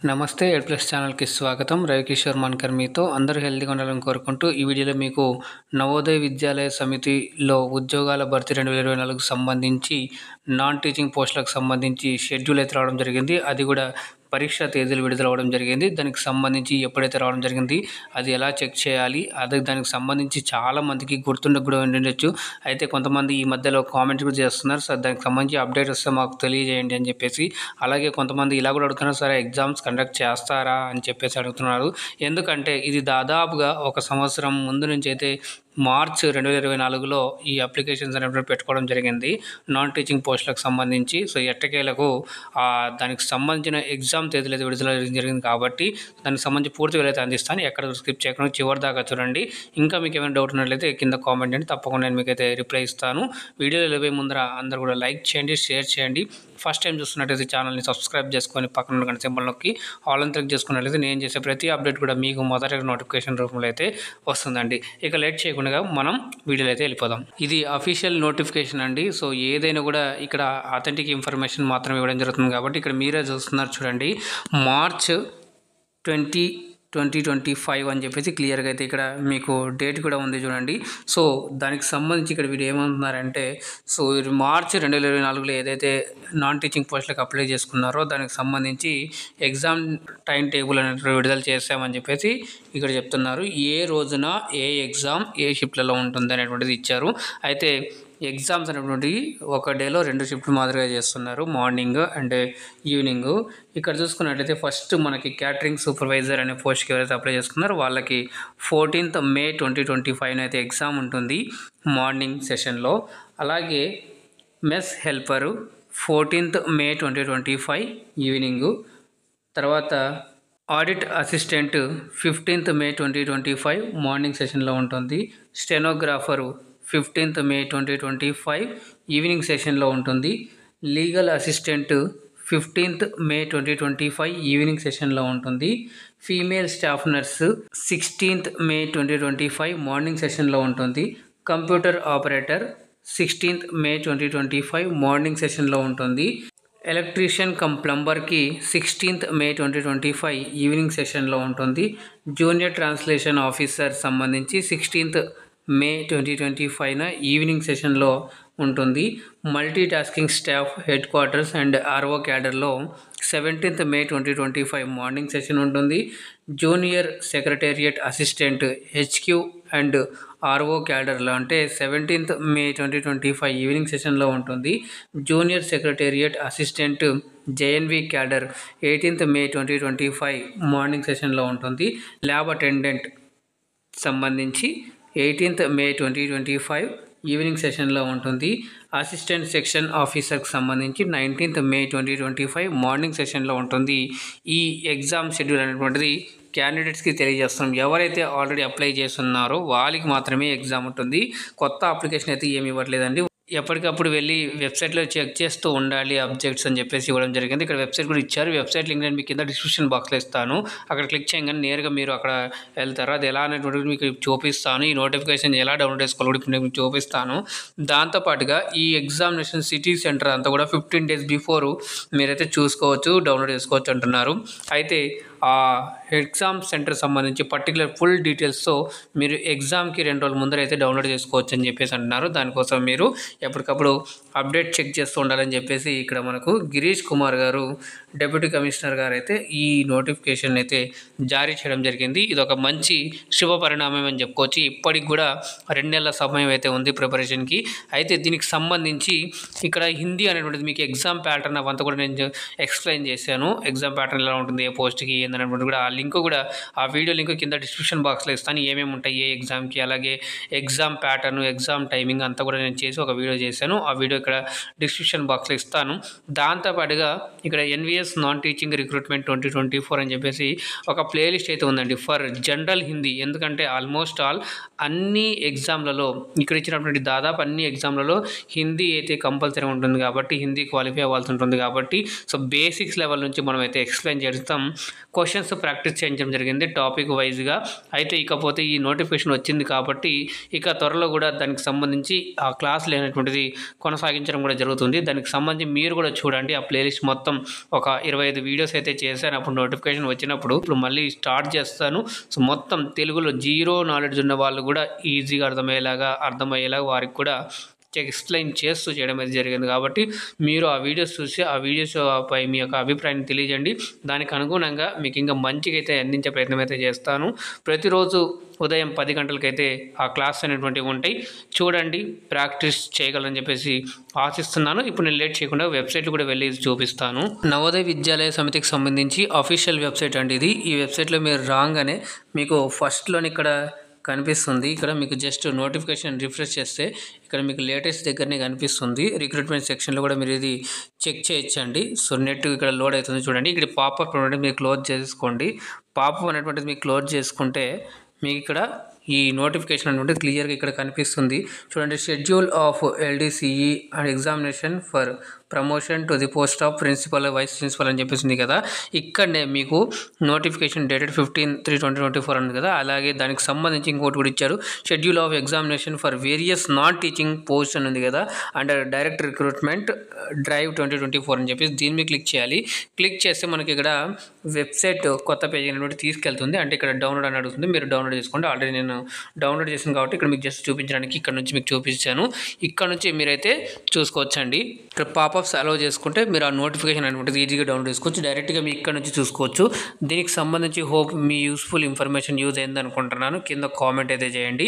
నమస్తే ఎడ్ ప్లస్ ఛానల్కి స్వాగతం. రవికిషోర్ మాన్కర్ మీతో. అందరూ హెల్తీగా ఉండాలని కోరుకుంటూ ఈ వీడియోలో మీకు నవోదయ విద్యాలయ సమితిలో ఉద్యోగాల భర్తీ 2024కు సంబంధించి నాన్ టీచింగ్ పోస్టులకు సంబంధించి షెడ్యూల్ అయితే రావడం జరిగింది. అది కూడా పరీక్ష తేదీలు విడుదల అవ్వడం జరిగింది. దానికి సంబంధించి ఎప్పుడైతే రావడం జరిగింది అది ఎలా చెక్ చేయాలి, అదే దానికి సంబంధించి చాలామందికి గుర్తుండకు కూడా ఉండొచ్చు. అయితే కొంతమంది ఈ మధ్యలో కామెంట్స్ కూడా చేస్తున్నారు, సార్ దానికి సంబంధించి అప్డేట్ వస్తే మాకు తెలియజేయండి అని చెప్పేసి. అలాగే కొంతమంది ఇలా కూడా అడుగుతున్నారు, సరే ఎగ్జామ్స్ కండక్ట్ చేస్తారా అని చెప్పేసి అడుగుతున్నారు. ఎందుకంటే ఇది దాదాపుగా ఒక సంవత్సరం ముందు నుంచి అయితే మార్చ్ 2024లో ఈ అప్లికేషన్స్ అనేవి పెట్టుకోవడం జరిగింది నాన్ టీచింగ్ పోస్టులకు సంబంధించి. సో ఎట్టకేలకు దానికి సంబంధించిన ఎగ్జామ్ తేదీలు అయితే విడుదల జరిగింది కాబట్టి దానికి సంబంధించి పూర్తి వివరాలు అందిస్తాను. ఎక్కడ స్కిప్ చేయకుండా చివరి దాకా చూడండి. ఇంకా మీకు ఏమైనా డౌట్ ఉన్నట్లయితే కింద కామెంట్ చేయండి, తప్పకుండా నేను మీకైతే రిప్లై ఇస్తాను. వీడియోలో వెళ్ళే ముందర అందరూ కూడా లైక్ చేయండి, షేర్ చేయండి. ఫస్ట్ టైం చూస్తున్నట్టయితే ఛానల్ని సబ్స్క్రైబ్ చేసుకొని పక్కన ఉన్న గంట సింబల్ నొక్కి ఆల్ అని క్లిక్ చేసుకున్నట్లయితే నేను చేసే ప్రతి అప్డేట్ కూడా మీకు మొదటి నోటిఫికేషన్ రూపంలో అయితే వస్తుందండి. ఇక లేట్ చేయకుండా మనం వీడియోలో అయితే వెళ్ళిపోదాం. ఇది అఫీషియల్ నోటిఫికేషన్ అండి. సో ఏదైనా కూడా ఇక్కడ అథెంటిక్ ఇన్ఫర్మేషన్ మాత్రం ఇవ్వడం జరుగుతుంది కాబట్టి ఇక్కడ మీరే చూస్తున్నారు చూడండి, మార్చ్ 2025 అని చెప్పేసి క్లియర్గా అయితే ఇక్కడ మీకు డేట్ కూడా ఉంది చూడండి. సో దానికి సంబంధించి ఇక్కడ వీడు ఏమంటున్నారంటే, సో మార్చ్ 2024లో ఏదైతే నాన్ టీచింగ్ పోస్టులకు అప్లై చేసుకున్నారో దానికి సంబంధించి ఎగ్జామ్ టైం టేబుల్ అనేది విడుదల చేసామని చెప్పేసి ఇక్కడ చెప్తున్నారు. ఏ రోజున ఏ ఎగ్జామ్ ఏ షిఫ్ట్లలో ఉంటుంది అనేటువంటిది ఇచ్చారు. అయితే ఎగ్జామ్స్ అనేటువంటివి ఒక డేలో 2 షిఫ్ట్లు మాదిరిగా చేస్తున్నారు, మార్నింగ్ అండ్ ఈవినింగ్. ఇక్కడ చూసుకున్నట్లయితే ఫస్ట్ మనకి క్యాటరింగ్ సూపర్వైజర్ అనే పోస్ట్కి ఎవరైతే అప్లై చేసుకున్నారో వాళ్ళకి 14th May 2025 అయితే ఎగ్జామ్ ఉంటుంది మార్నింగ్ సెషన్లో. అలాగే mess helper 14th May 2025 evening. తర్వాత audit assistant 15th May 2025 morning సెషన్లో ఉంటుంది. స్టెనోగ్రాఫరు 15th May 2025 ఈవినింగ్ సెషన్లో ఉంటుంది. Legal assistant 15th May 2025 evening సెషన్లో ఉంటుంది. Female staff nurse 16th May 2025 morning సెషన్లో ఉంటుంది. Computer operator 16th May 2025 morning సెషన్లో ఉంటుంది. ఎలక్ట్రీషియన్ కమ్ ప్లంబర్కి 16th May 2025 ఈవినింగ్ సెషన్లో ఉంటుంది. జూనియర్ ట్రాన్స్లేషన్ ఆఫీసర్ సంబంధించి 16th May 2025 ఈవినింగ్ సెషన్లో ఉంటుంది. Multi tasking staff headquarters and RO క్యాడర్లో 17th May 2025 మార్నింగ్ సెషన్ ఉంటుంది. Junior secretariat assistant HQ and RO క్యాడర్లో అంటే 17th May 2025 ఈవినింగ్ సెషన్లో ఉంటుంది. Junior secretariat assistant JNV cadre 18th May 2025 morning సెషన్లో ఉంటుంది. ల్యాబ్ అటెండెంట్ సంబంధించి 18th May 2025 ఈవినింగ్ సెషన్లో ఉంటుంది. అసిస్టెంట్ సెక్షన్ ఆఫీసర్కి సంబంధించి 19th May 2025 మార్నింగ్ సెషన్లో ఉంటుంది. ఈ ఎగ్జామ్ షెడ్యూల్ అనేటువంటిది క్యాండిడేట్స్కి తెలియజేస్తున్నాం. ఎవరైతే ఆల్రెడీ అప్లై చేస్తున్నారో వాళ్ళకి మాత్రమే ఎగ్జామ్ ఉంటుంది. కొత్త అప్లికేషన్ అయితే ఏమి ఇవ్వట్లేదండి. ఎప్పటికప్పుడు వెళ్ళి వెబ్సైట్లో చెక్ చేస్తూ ఉండాలి అబ్జెక్ట్స్ అని చెప్పేసి ఇవ్వడం జరిగింది. ఇక్కడ వెబ్సైట్ కూడా ఇచ్చారు. వెబ్సైట్ లింక్ నేను మీకు కింద డిస్క్రిప్షన్ బాక్స్లో ఇస్తాను. అక్కడ క్లిక్ చేయగానే నేరుగా మీరు అక్కడ వెళ్తారు. అది ఎలా అనేటువంటిది మీకు చూపిస్తాను. ఈ నోటిఫికేషన్ ఎలా డౌన్లోడ్ చేసుకోవాలి కూడా మీకు చూపిస్తాను. దాంతోపాటుగా ఈ ఎగ్జామినేషన్ సిటీ సెంటర్ అంతా కూడా 15 days బిఫోర్ మీరైతే చూసుకోవచ్చు, డౌన్లోడ్ చేసుకోవచ్చు అంటున్నారు. అయితే ఆ ఎగ్జామ్ సెంటర్ సంబంధించి పర్టికులర్ ఫుల్ డీటెయిల్స్తో మీరు ఎగ్జామ్కి 2 రోజుల ముందర అయితే డౌన్లోడ్ చేసుకోవచ్చు అని చెప్పేసి అంటున్నారు. దానికోసం మీరు ఎప్పటికప్పుడు అప్డేట్ చెక్ చేస్తూ ఉండాలని చెప్పేసి ఇక్కడ మనకు గిరీష్ కుమార్ గారు డిప్యూటీ కమిషనర్ గారు అయితే ఈ నోటిఫికేషన్ అయితే జారీ చేయడం జరిగింది. ఇది ఒక మంచి శుభ పరిణామం అని చెప్పుకోవచ్చు. ఇప్పటికి కూడా 2 నెలల సమయం అయితే ఉంది ప్రిపరేషన్కి. అయితే దీనికి సంబంధించి ఇక్కడ హిందీ అనేటువంటిది మీకు ఎగ్జామ్ ప్యాటర్న్ అవంతా కూడా నేను ఎక్స్ప్లెయిన్ చేశాను. ఎగ్జామ్ ప్యాటర్న్ ఎలా ఉంటుంది, ఏ పోస్ట్కి ఏందనేటువంటి కూడా ఆ లింక్ కూడా ఆ వీడియో లింక్ కింద డిస్క్రిప్షన్ బాక్స్లో ఇస్తాను. ఏమేమి ఉంటాయి ఏ ఎగ్జామ్కి, అలాగే ఎగ్జామ్ ప్యాటర్న్, ఎగ్జామ్ టైమింగ్ అంతా కూడా నేను చేసి ఒక వీడియో చేశాను. ఆ వీడియో ఇక్కడ డిస్క్రిప్షన్ బాక్స్లో ఇస్తాను. దాంతోపాటుగా ఇక్కడ ఎన్విఎస్ నాన్ టీచింగ్ రిక్రూట్మెంట్ 2024 అని చెప్పేసి ఒక ప్లేలిస్ట్ అయితే ఉందండి ఫర్ జనరల్ హిందీ. ఎందుకంటే ఆల్మోస్ట్ ఆల్ అన్ని ఎగ్జామ్లలో ఇక్కడ ఇచ్చినటువంటి దాదాపు అన్ని ఎగ్జామ్లలో హిందీ అయితే కంపల్సరీ ఉంటుంది కాబట్టి హిందీ క్వాలిఫై అవ్వాల్సి ఉంటుంది కాబట్టి సో బేసిక్స్ లెవెల్ నుంచి మనం అయితే ఎక్స్ప్లెయిన్ చేస్తాం. క్వశ్చన్స్ ప్రాక్టీస్ చేయించడం జరిగింది టాపిక్ వైజ్గా. అయితే ఇకపోతే ఈ నోటిఫికేషన్ వచ్చింది కాబట్టి ఇక త్వరలో కూడా దానికి సంబంధించి ఆ క్లాసులు అనేటువంటిది కొనసాగించడం కూడా జరుగుతుంది. దానికి సంబంధించి మీరు కూడా చూడండి. ఆ ప్లేలిస్ట్ మొత్తం ఒక 25 వీడియోస్ అయితే చేశాను అప్పుడు నోటిఫికేషన్ వచ్చినప్పుడు. ఇప్పుడు మళ్ళీ స్టార్ట్ చేస్తాను. సో మొత్తం తెలుగులో జీరో నాలెడ్జ్ ఉన్న వాళ్ళు కూడా ఈజీగా అర్థమయ్యేలాగా వారికి కూడా ఎక్స్ప్లెయిన్ చేస్తూ చేయడం అయితే జరిగింది. కాబట్టి మీరు ఆ వీడియోస్ చూసి ఆ వీడియోస్ పై మీ యొక్క అభిప్రాయాన్ని తెలియజేయండి. దానికి అనుగుణంగా మీకు ఇంకా మంచిగా అయితే అందించే ప్రయత్నం అయితే చేస్తాను. ప్రతిరోజు ఉదయం 10 గంటలకైతే ఆ క్లాస్ అనేటువంటివి ఉంటాయి. చూడండి, ప్రాక్టీస్ చేయగలరని చెప్పేసి ఆశిస్తున్నాను. ఇప్పుడు నేను లేట్ చేయకుండా వెబ్సైట్ కూడా వెళ్ళి చూపిస్తాను. నవోదయ విద్యాలయ సమితికి సంబంధించి అఫీషియల్ వెబ్సైట్ అండి ఇది. ఈ వెబ్సైట్లో మీరు రాగానే మీకు ఫస్ట్లోని ఇక్కడ కనిపిస్తుంది. ఇక్కడ మీకు జస్ట్ నోటిఫికేషన్ రిఫ్రెష్ చేస్తే ఇక్కడ మీకు లేటెస్ట్ దగ్గరనే కనిపిస్తుంది. రిక్రూట్మెంట్ సెక్షన్లో కూడా మీరు ఇది చెక్ చేయొచ్చండి. సో నెట్ ఇక్కడ లోడ్ అవుతుంది చూడండి. ఇక్కడ పాపప్ అనేది మీరు క్లోజ్ చేసుకోండి. పాపప్ అనేటువంటిది మీకు క్లోజ్ చేసుకుంటే మీకు ఇక్కడ ఈ నోటిఫికేషన్ అనేటువంటిది క్లియర్గా ఇక్కడ కనిపిస్తుంది చూడండి. Schedule of LDCE and examination for promotion to the post of principal vice principal అని చెప్పేసింది కదా. ఇక్కడనే మీకు నోటిఫికేషన్ డేటెడ్ 15/3/2024 ఉంది కదా. అలాగే దానికి సంబంధించి ఇంకోటి కూడా ఇచ్చారు. Schedule of examination for various non teaching post అని ఉంది కదా. అండర్ డైరెక్ట్ రిక్రూట్మెంట్ డ్రైవ్ 2024 అని చెప్పేసి దీని మీద క్లిక్ చేయాలి. క్లిక్ చేస్తే మనకి ఇక్కడ వెబ్సైట్ కొత్త పేజీ అనేటువంటి తీసుకెళ్తుంది. అంటే ఇక్కడ డౌన్లోడ్ అని అడుగుతుంది. మీరు డౌన్లోడ్ చేసుకోండి. ఆల్రెడీ నేను డౌన్లోడ్ చేశాను కాబట్టి ఇక్కడ మీకు జస్ట్ చూపించడానికి ఇక్కడ నుంచి మీకు చూపించాను. ఇక్కడ నుంచి మీరైతే చూసుకోవచ్చండి. ఇక్కడ పాపప్స్ అలౌ చేసుకుంటే మీరు ఆ నోటిఫికేషన్ అనేటువంటిది ఈజీగా డౌన్లోడ్ చేసుకోవచ్చు. డైరెక్ట్గా మీ ఇక్కడ నుంచి చూసుకోవచ్చు. దీనికి సంబంధించి హోప్ మీ యూస్ఫుల్ ఇన్ఫర్మేషన్ యూజ్ అయింది అనుకుంటున్నాను. కింద కామెంట్ అయితే చేయండి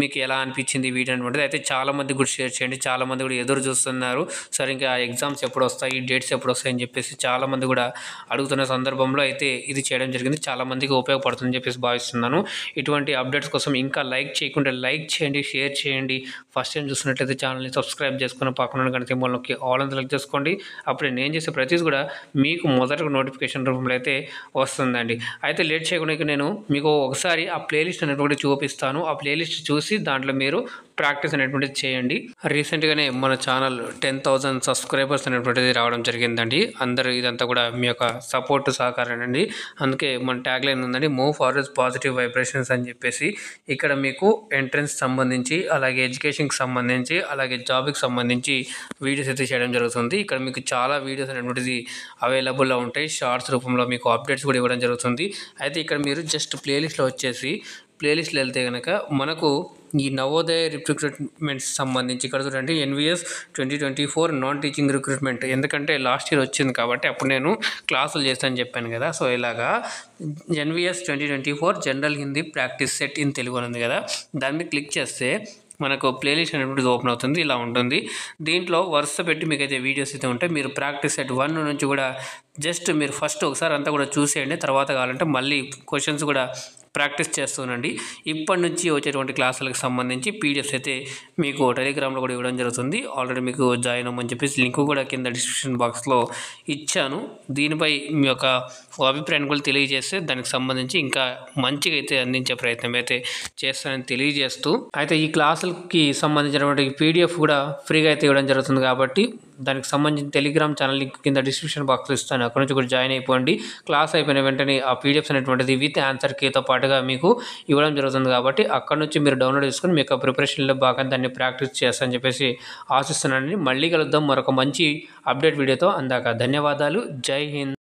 మీకు ఎలా అనిపించింది వీడియో అనేటువంటిది. అయితే చాలామంది కూడా షేర్ చేయండి. చాలామంది కూడా ఎదురు చూస్తున్నారు. సరే ఇంకా ఎగ్జామ్స్ ఎప్పుడు వస్తాయి, డేట్స్ ఎప్పుడు వస్తాయి అని చెప్పేసి చాలామంది కూడా అడుగుతున్న సందర్భంలో అయితే ఇది చేయడం జరిగింది. చాలామందికి ఉపయోగపడుతుందని చెప్పేసి భావిస్తున్నాను. ఇటువంటి అప్డేట్స్ కోసం ఇంకా లైక్ చేయకుండా లైక్ చేయండి, షేర్ చేయండి. ఫస్ట్ టైం చూస్తున్నట్లయితే ఛానల్ని సబ్స్క్రైబ్ చేసుకుని పక్కన గంట సింబల్కి ఆల్ అని సెలెక్ట్ చేసుకోండి. అప్పుడు నేను చేసే ప్రతిదీ కూడా మీకు మొదట నోటిఫికేషన్ రూపంలో అయితే వస్తుందండి. అయితే లేట్ చేయకుండా నేను మీకు ఒకసారి ఆ ప్లేలిస్ట్ అనేటువంటి చూపిస్తాను. ఆ ప్లేలిస్ట్ చూసి దాంట్లో మీరు ప్రాక్టీస్ అనేటువంటిది చేయండి. రీసెంట్గానే మన ఛానల్ 10,000 సబ్స్క్రైబర్స్ అనేటువంటిది రావడం జరిగిందండి. అందరూ ఇదంతా కూడా మీ యొక్క సపోర్ట్ సహకారం అండి. అందుకే మన ట్యాగ్ లైన్ ఉందండి, మూవ్ ఫార్వర్డ్ పాజిటివ్ వైబ్రేషన్స్ అని చెప్పేసి. ఇక్కడ మీకు ఎంట్రన్స్ సంబంధించి, అలాగే ఎడ్యుకేషన్కి సంబంధించి, అలాగే జాబ్కి సంబంధించి వీడియోస్ అయితే చేయడం జరుగుతుంది. ఇక్కడ మీకు చాలా వీడియోస్ అనేటువంటిది అవైలబుల్లో ఉంటాయి. షార్ట్స్ రూపంలో మీకు అప్డేట్స్ కూడా ఇవ్వడం జరుగుతుంది. అయితే ఇక్కడ మీరు జస్ట్ ప్లేలిస్ట్లో వచ్చేసి ప్లేలిస్ట్లో వెళ్తే కనుక మనకు ఈ నవోదయ రిక్రూట్మెంట్స్ సంబంధించి ఇక్కడ చూడండి. NVS 2024 non teaching recruitment. ఎందుకంటే లాస్ట్ ఇయర్ వచ్చింది కాబట్టి అప్పుడు నేను క్లాసులు చేస్తానని చెప్పాను కదా. సో ఇలాగా NVS 2024 general Hindi practice set in Telugu అని ఉంది కదా. దాని మీద క్లిక్ చేస్తే మనకు ప్లేలిస్ట్ అనేటువంటిది ఓపెన్ అవుతుంది. ఇలా ఉంటుంది. దీంట్లో వరుస పెట్టి మీకైతే వీడియోస్ అయితే ఉంటాయి. మీరు ప్రాక్టీస్ సెట్ 1 నుంచి కూడా జస్ట్ మీరు ఫస్ట్ ఒకసారి అంతా కూడా చూసేయండి. తర్వాత కావాలంటే మళ్ళీ క్వశ్చన్స్ కూడా ప్రాక్టీస్ చేస్తూనండి. ఇప్పటి నుంచి వచ్చేటువంటి క్లాసులకు సంబంధించి PDFs అయితే మీకు టెలిగ్రామ్లో కూడా ఇవ్వడం జరుగుతుంది. ఆల్రెడీ మీకు జాయిన్ అవ్వమని చెప్పేసి లింక్ కూడా కింద డిస్క్రిప్షన్ బాక్స్లో ఇచ్చాను. దీనిపై మీ యొక్క అభిప్రాయాన్ని కూడా తెలియజేస్తే దానికి సంబంధించి ఇంకా మంచిగా అయితే అందించే ప్రయత్నం అయితే చేస్తానని తెలియజేస్తూ, అయితే ఈ క్లాసులకి సంబంధించినటువంటి PDF కూడా ఫ్రీగా అయితే ఇవ్వడం జరుగుతుంది. కాబట్టి దానికి సంబంధించిన టెలిగ్రామ్ ఛానల్ లింక్ కింద డిస్క్రిప్షన్ బాక్స్లో ఇస్తాను. అక్కడ నుంచి కూడా జాయిన్ అయిపోండి. క్లాస్ అయిపోయిన వెంటనే ఆ PDFs అనేటువంటిది విత్ ఆన్సర్ కీతో పాటుగా మీకు ఇవ్వడం జరుగుతుంది. కాబట్టి అక్కడ నుంచి మీరు డౌన్లోడ్ చేసుకుని మీ యొక్క ప్రిపరేషన్లో బాగా దాన్ని ప్రాక్టీస్ చేస్తారని చెప్పేసి ఆశిస్తున్నానండి. మళ్ళీ కలుద్దాం మరొక మంచి అప్డేట్ వీడియోతో. అందాక ధన్యవాదాలు. జై హింద్.